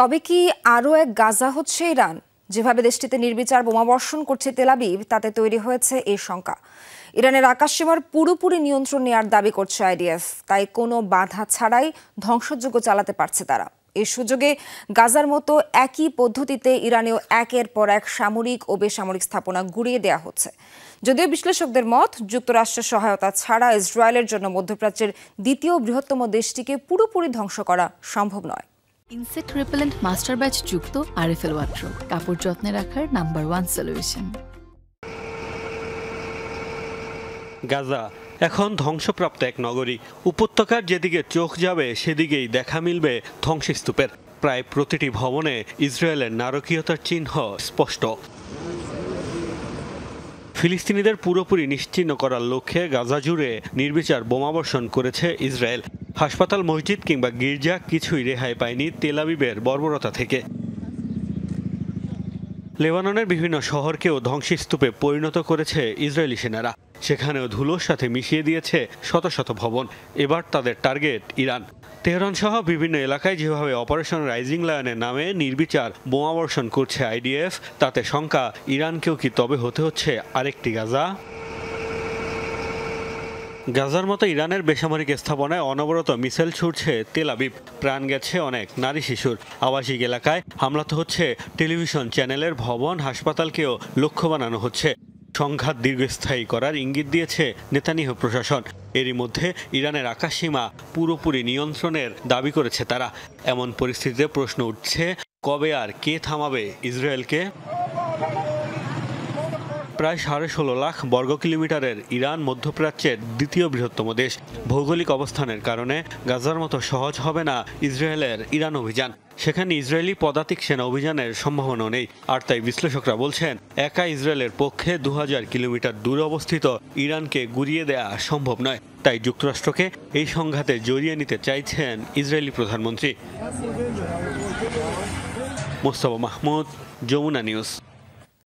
তবে কি আরও এক গাজা হচ্ছে ইরান? যেভাবে দেশটিতে নির্বিচার বোমাবর্ষণ করছে তেল আবিব, তাতে তৈরি হয়েছে এই শঙ্কা। ইরানের আকাশসীমার পুরোপুরি নিয়ন্ত্রণ নেওয়ার দাবি করছে আইডিএফ, তাই কোনো বাধা ছাড়াই ধ্বংসযজ্ঞ চালাতে পারছে তারা। এই সুযোগে গাজার মতো একই পদ্ধতিতে ইরানেও একের পর এক সামরিক ও বেসামরিক স্থাপনা গুঁড়িয়ে দেওয়া হচ্ছে। যদিও বিশ্লেষকদের মত, যুক্তরাষ্ট্রের সহায়তা ছাড়া ইসরায়েলের জন্য মধ্যপ্রাচ্যের দ্বিতীয় বৃহত্তম দেশটিকে পুরোপুরি ধ্বংস করা সম্ভব নয়। ইনসেক্ট রিপেলেন্ট মাস্টার ব্যাচ যুক্ত আরএফএল ওয়ার্ড্রোব, কাপড় যত্নে রাখার নাম্বার 1 সলিউশন। গাজা এখন ধ্বংসপ্রাপ্ত এক নগরী। উপত্যকার যেদিকে চোখ যাবে সেদিকেই দেখা মিলবে ধ্বংসস্তূপের। প্রায় প্রতিটি ভবনে ইসরায়েলের নারকীয়তার চিহ্ন স্পষ্ট। ফিলিস্তিনিদের পুরোপুরি নিশ্চিহ্ন করার লক্ষ্যে গাজা জুড়ে নির্বিচার বোমাবর্ষণ করেছে ইসরায়েল। হাসপাতাল, মসজিদ কিংবা গির্জা কিছুই রেহাই পায়নি তেল আবিবের বর্বরতা থেকে। লেবাননের বিভিন্ন শহরকেও ধ্বংসস্তূপে পরিণত করেছে ইসরায়েলি সেনারা। সেখানেও ধুলোর সাথে মিশিয়ে দিয়েছে শত শত ভবন। এবার তাদের টার্গেট ইরান। তেহরান সহ বিভিন্ন এলাকায় যেভাবে অপারেশন রাইজিং লায়নের নামে নির্বিচার বোমাবর্ষণ করছে আইডিএফ, তাতে শঙ্কা ইরানকেও কি তবে হতে হচ্ছে আরেকটি গাজা? গাজার মতো ইরানের বেসামরিক স্থাপনায় অনবরত মিসাইল ছুড়ছে তেল আবিব। প্রাণ গেছে অনেক নারী শিশুর। আবাসিক এলাকায় হামলা তো হচ্ছে, টেলিভিশন চ্যানেলের ভবন, হাসপাতালকেও লক্ষ্য বানানো হচ্ছে। সংঘাত দীর্ঘস্থায়ী করার ইঙ্গিত দিয়েছে নেতানিয়াহু প্রশাসন। এরই মধ্যে ইরানের আকাশসীমা পুরোপুরি নিয়ন্ত্রণের দাবি করেছে তারা। এমন পরিস্থিতিতে প্রশ্ন উঠছে, কবে আর কে থামাবে ইসরায়েলকে? প্রায় 16.5 লাখ বর্গ কিলোমিটারের ইরান মধ্যপ্রাচ্যের দ্বিতীয় বৃহত্তম দেশ। ভৌগোলিক অবস্থানের কারণে গাজার মতো সহজ হবে না ইসরায়েলের ইরান অভিযান। সেখানে ইসরায়েলি পদাতিক সেনা অভিযানের সম্ভাবনা নেই। আর তাই বিশ্লেষকরা বলছেন, একা ইসরায়েলের পক্ষে 2000 কিলোমিটার দূরে অবস্থিত ইরানকে গুঁড়িয়ে দেয়া সম্ভব নয়। তাই যুক্তরাষ্ট্রকে এই সংঘাতে জড়িয়ে নিতে চাইছেন ইসরায়েলি প্রধানমন্ত্রী। মোস্তফা মাহমুদ, যমুনা নিউজ।